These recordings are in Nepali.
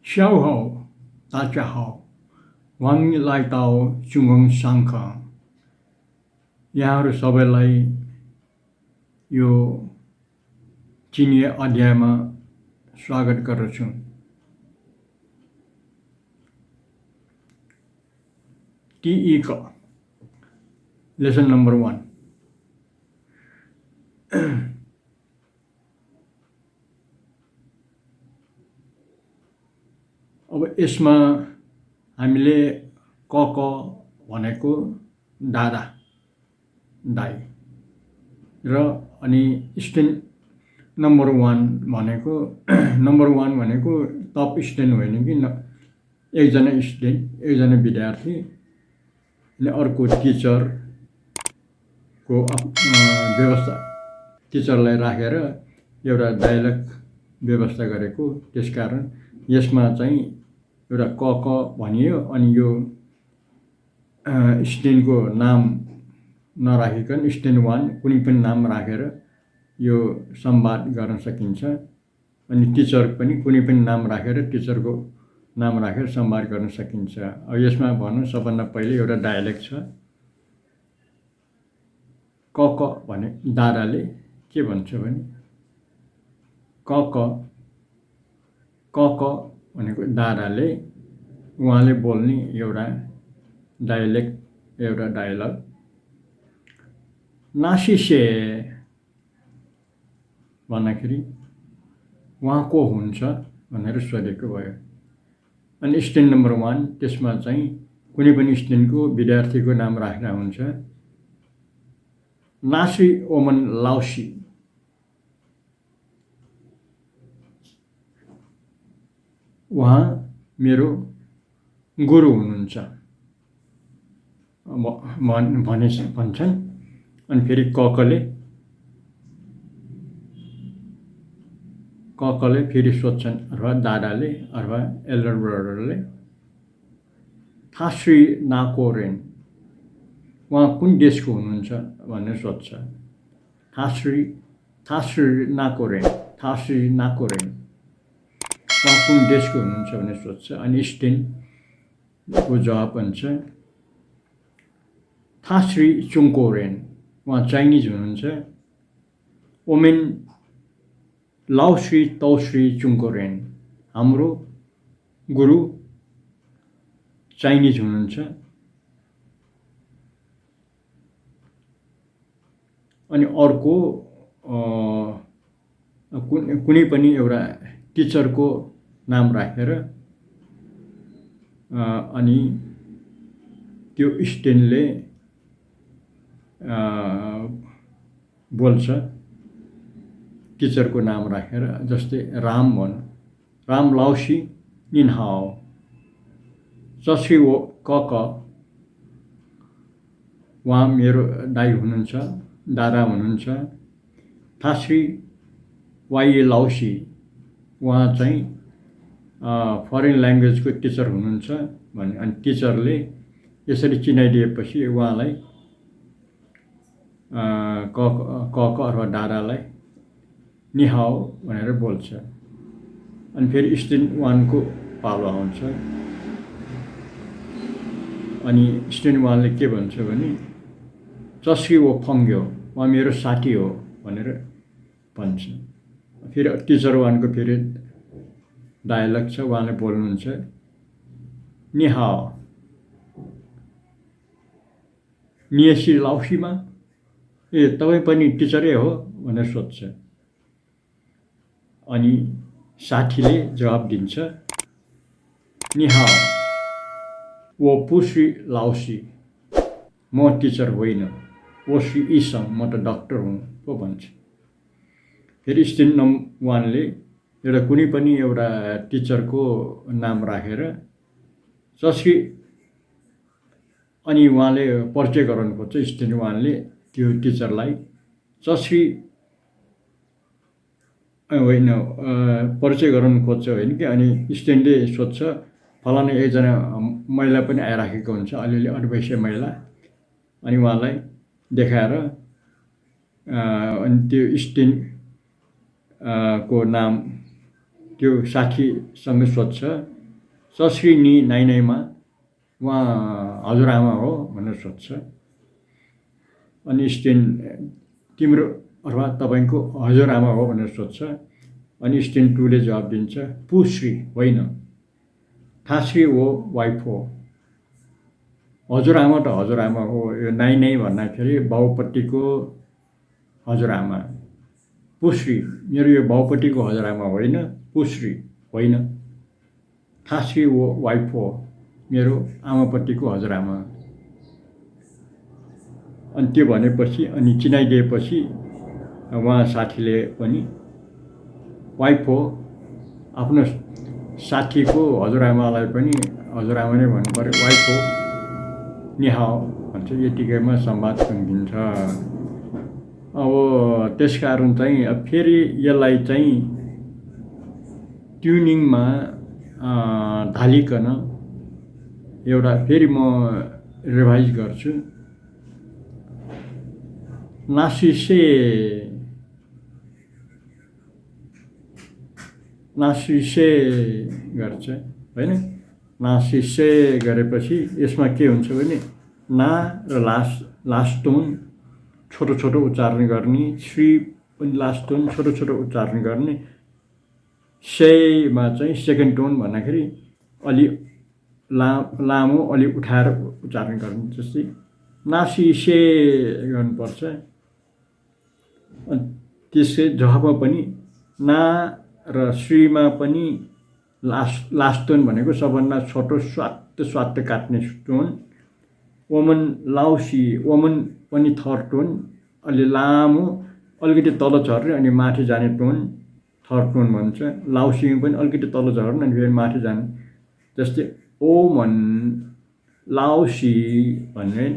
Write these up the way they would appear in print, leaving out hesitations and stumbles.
下午好，大家好，欢迎来到中文上课。यहाँहरू सबैलाई यो चिनिय अध्यायमा स्वागत गर्दछु। TE का लेसन नंबर 1। अब यसमा हामीले क भनेको दादा दाई र अनि स्टुडेन्ट नंबर 1 भनेको टप स्टुडेन्ट होइन कि एकजना स्टुडेन्ट एकजना विद्यार्थी अनि अर्को टिचरको व्यवस्था टिचरलाई राखेर एउटा डायलग व्यवस्था गरेको। त्यसकारण यसमा चाहिँ एउटा क भनियो अनि यो स्टुडेन्टको नाम नराखिकन स्टुडेन्ट 1 कुनै पनि नाम राखेर यो संवाद गर्न सकिन्छ। अनि टिचर पनि कुनै पनि नाम राखेर टिचरको नाम राखेर संवाद गर्न सकिन्छ। अब यसमा भन्नु सबभन्दा पहिले एउटा डायलग छ। क भने दादाले के भन्छ भने क भनेको दादाले उहाँले बोल्ने एउटा डायलग नासिसे भन्दाखेरि उहाँ को हुन्छ भनेर सोधेको भयो। अनि स्टुडेन्ट नम्बर 1 त्यसमा चाहिँ कुनै पनि स्टुडेन्टको विद्यार्थीको नाम राख्दा हुन्छ। नासी ओमन लाउसी उहाँ मेरो गुरु हुनुहुन्छ भन्छन्। अनि फेरि ककले फेरि सोध्छन् अथवा दादाले अथवा एल्डर ब्रदरले थाश्री नाकोरेन उहाँ कुन देशको हुनुहुन्छ भनेर सोध्छ। थाश्री नाकोरेन उहाँ कुन देशको हुनुहुन्छ भनेर सोध्छ। अनि स्टुडेन्टको जवाब हुन्छ थाश्री चुङकोरेन उहाँ चाइनिज हुनुहुन्छ। ओमेन लाउश्री तौश्री चुङकोरेन हाम्रो गुरु चाइनिज हुनुहुन्छ। अनि अर्को कुनै पनि एउटा टिचरको नाम राखेर अनि त्यो स्टुडेन्टले बोल्छ टिचरको नाम राखेर। जस्तै राम भन्नु राम लाउसी निनहाओ चश्री वो क उहाँ मेरो दाइ हुनुहुन्छ दादा हुनुहुन्छ। थाश्री वाइ लाउसी उहाँ चाहिँ फरेन ल्याङ्ग्वेजको टिचर हुनुहुन्छ भने। अनि टिचरले यसरी चिनाइदिएपछि उहाँलाई क अथवा दादालाई निहाओ भनेर बोल्छ। अनि फेरि स्टुडेन्ट 1 को पालो आउँछ। अनि स्टुडेन्ट 1 ले के भन्छ भने चस्री वो फङ्ग्यो उहाँ मेरो साथी हो भनेर भन्छ। फेरि टिचर 1 को फेरि डायलग छ। उहाँले बोल्नुहुन्छ निहाओ नियसी लाउसीमा तपाईँ पनि टिचरै हो भनेर सोध्छ। अनि साथीले जवाब दिन्छ निहाओ वो पुश्री लाउसी म टिचर होइन वो श्री इसङ म त डाक्टर हुँ पो भन्छ। फेरि स्टुडेन्ट नम्बर 1 ले एउटा कुनै पनि एउटा टिचरको नाम राखेर चस्री अनि उहाँले परिचय गराउनु खोज्छ। स्टुडेन्ट 1 ले त्यो टिचरलाई चस्री होइन परिचय गराउनु खोज्छ होइन कि। अनि स्टुडेन्टले सोध्छ फलाना एकजना महिला पनि आइराखेको हुन्छ अलिअलि अनवैश्य महिला। अनि उहाँलाई देखाएर अनि त्यो स्टुडेन्ट को नाम त्यो साथीसँग सोध्छ सश्री नि नाइनाइमा उहाँ हजुरआमा हो भनेर सोध्छ। अनि स्टेन तिम्रो अथवा तपाईँको हजुरआमा हो भनेर सोध्छ। अनि स्टेन 2 ले जवाब दिन्छ पुश्री होइन, थाश्री हो वाइफ हो। हजुरआमा त हजुरआमा हो। यो नाइनाइ भन्दाखेरि बाउपट्टिको हजुरआमा। पुश्री मेरो यो बाउपट्टिको हजुरआमा होइन, पुश्री होइन। थाश्री हो वाइफ हो, मेरो आमापट्टिको हजुरआमा। अनि त्यो भनेपछि अनि चिनाइदिएपछि उहाँ साथीले पनि वाइफ हो, आफ्नो साथीको हजुरआमालाई पनि हजुरआमा नै भन्नु पर्यो, वाइफ हो, नि हाओ भन्छ। यतिकैमा संवाद टुङ्गिन्छ। अब त्यसकारण चाहिँ फेरि यसलाई चाहिँ ट्युनिङमा ढालिकन एउटा फेरि म रिभाइज गर्छु। नासिसे गर्छ होइन। नासिसे गरेपछि यसमा के हुन्छ भने ना र लास्ट टोन छोटो छोटो उच्चारण गर्ने, श्री पनि लास्ट टोन छोटो छोटो उच्चारण गर्ने, सेमा चाहिँ सेकेन्ड टोन भन्दाखेरि अलि लामो अलि उठाएर उच्चारण गर्ने। जस्तै नासिसे गर्नुपर्छ। त्यसै जबमा पनि ना र श्रीमा पनि लास्ट टोन भनेको सबभन्दा छोटो स्वात्त काट्ने टोन। वमन लाउसी वमन पनि थर्ड टोन अलि लामो अलिकति तल झर्ने अनि माथि जाने टोन थर्ड टोन भन्छ। लाउसी पनि अलिकति तल झर्ने अनि फेरि माथि जाने। जस्तै ओमन लाउसी भन्ने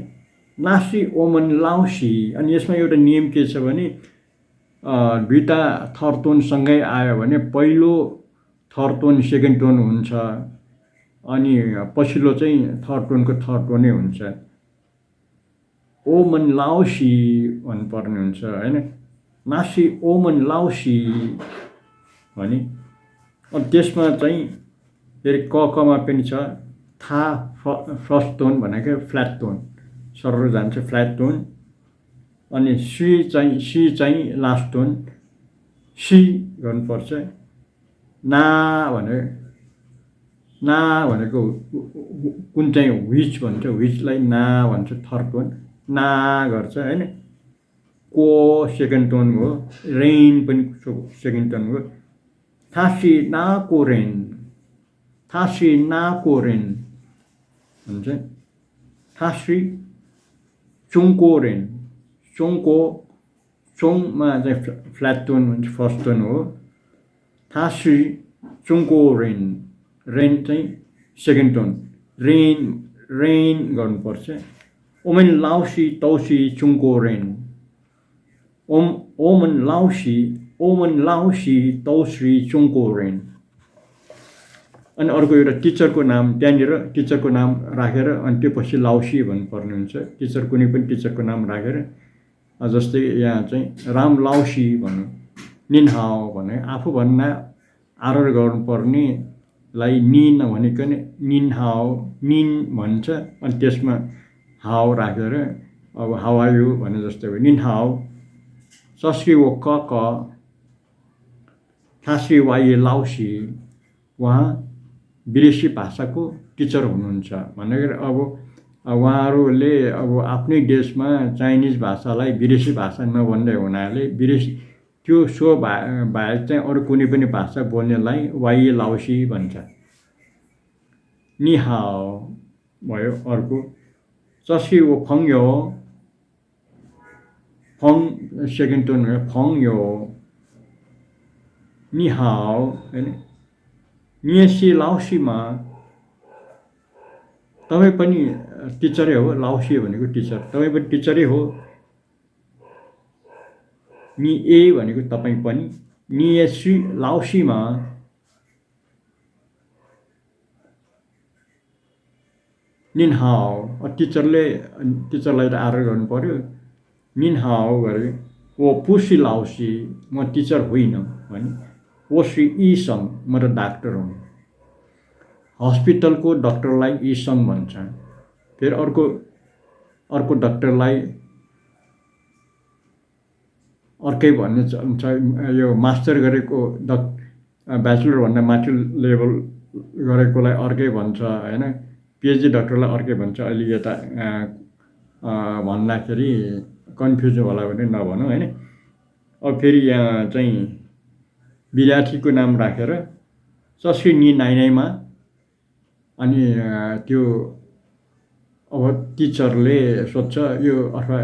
नासी ओमन लाउसी। अनि यसमा एउटा नियम के छ भने दुईटा थर्ड टोन सँगै आयो भने पहिलो थर्ड टोन सेकेन्ड टोन हुन्छ, अनि पछिल्लो चाहिँ थर्ड टोनको थर्ड टोनै हुन्छ। ओमन लाउसी भन्नुपर्ने हुन्छ होइन। नासी ओमन लाउसी भने अब त्यसमा चाहिँ फेरि कमा पनि छ। था फर्स्ट टोन भनेको फ्ल्याट टोन सरर जान्छ, फ्ल्याट टोन। अनि सी चाहिँ लास्ट टोन, सी गर्नुपर्छ। ना भनेको कुन चाहिँ विच भन्छ, विचलाई ना भन्छ थर्ड टोन, ना गर्छ होइन। को सेकेन्ड टोन हो, रेन पनि सेकेन्ड टोन हो। थासी नाको रेन, थासी नाको रेन भन्छ। थासी चुङको रेन, चोङमा चाहिँ फ्ल्याट टोन भन्छ, फर्स्ट टोन हो। थासी चुङको रेन, रेन चाहिँ सेकेन्ड टोन, रेन गर्नुपर्छ। ओमन लाउसी तौसी चुङको रेन, ओमन लाउसी तौसी चुङको रेन। अनि अर्को एउटा टिचरको नाम त्यहाँनिर टिचरको नाम राखेर अनि त्यो पछि लाउसी भन्नुपर्ने हुन्छ। टिचर कुनै पनि टिचरको नाम राखेर जस्तै यहाँ चाहिँ राम लाउसी भन्नु, निन हाओ भने आफूभन्दा आदर गर्नुपर्नेलाई निन भनेकन निन हाओ निन भन्छ। अनि त्यसमा हाओ राखेर अब हाउ आर यु भने जस्तै हो, निन हाओ। सश्री वो क थाश्री वाइ लाउसी। उहाँ विदेशी भाषाको टिचर हुनुहुन्छ भनेर अब उहाँहरूले अब आफ्नै देशमा चाइनिज भाषालाई विदेशी भाषा नभन्दै हुनाले विदेशी त्यो बाहेक चाहिँ अरू कुनै पनि भाषा बोल्नेलाई वाइ लाउसी भन्छ। नि हाओ भयो अर्को। ससी वो फङ यो, फङ सेकेन्ड टोन भयो, फङ यो। नि हाओ होइन। नियसी लाउसीमा तपाईँ पनि टिचरै हो, लाउसी भनेको टिचर, तपाईँ पनि टिचरै हो। नि ए भनेको तपाईँ पनि, नियसी लाउसीमा निन हाओ। टिचरलाई त आदर गर्नु पर्यो। निन हाओ गरे। वो पुसी लाउसी, म टिचर होइन भने। वो श्री इसङ, म त डाक्टर हुँ। हस्पिटलको डाक्टरलाई इसङ भन्छ। फेरि अर्को डाक्टरलाई अर्कै भन्ने छ। यो मास्टर गरेको ब्याचलरभन्दा माथि लेभल गरेकोलाई अर्कै भन्छ होइन। पिएचडी डाक्टरलाई अर्कै भन्छ। अहिले यता भन्दाखेरि कन्फ्युज होला भने नभनौँ होइन। अब फेरि यहाँ चाहिँ विद्यार्थीको नाम राखेर चस्री नि नाइनाइमा अनि त्यो अब टिचरले सोध्छ यो अथवा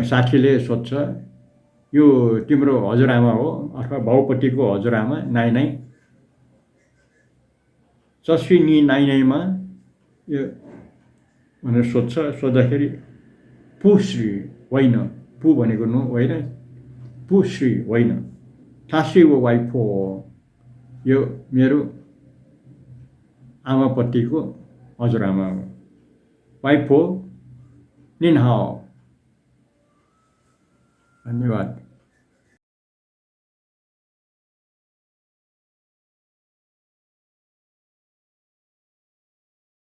साथीले सोध्छ यो तिम्रो हजुरआमा हो अथवा बाउपट्टिको हजुरआमा नाइनाइ चस्री नि नाइनाइमा यो भनेर सोध्छ। सोद्धाखेरि पुश्री होइन, पु भनेको नो होइन, पुश्री होइन, थाश्री वो वाइफो हो, यो मेरो आमापट्टिको हजुरआमा हो। वाइफ हो, निन हाओ। धन्यवाद।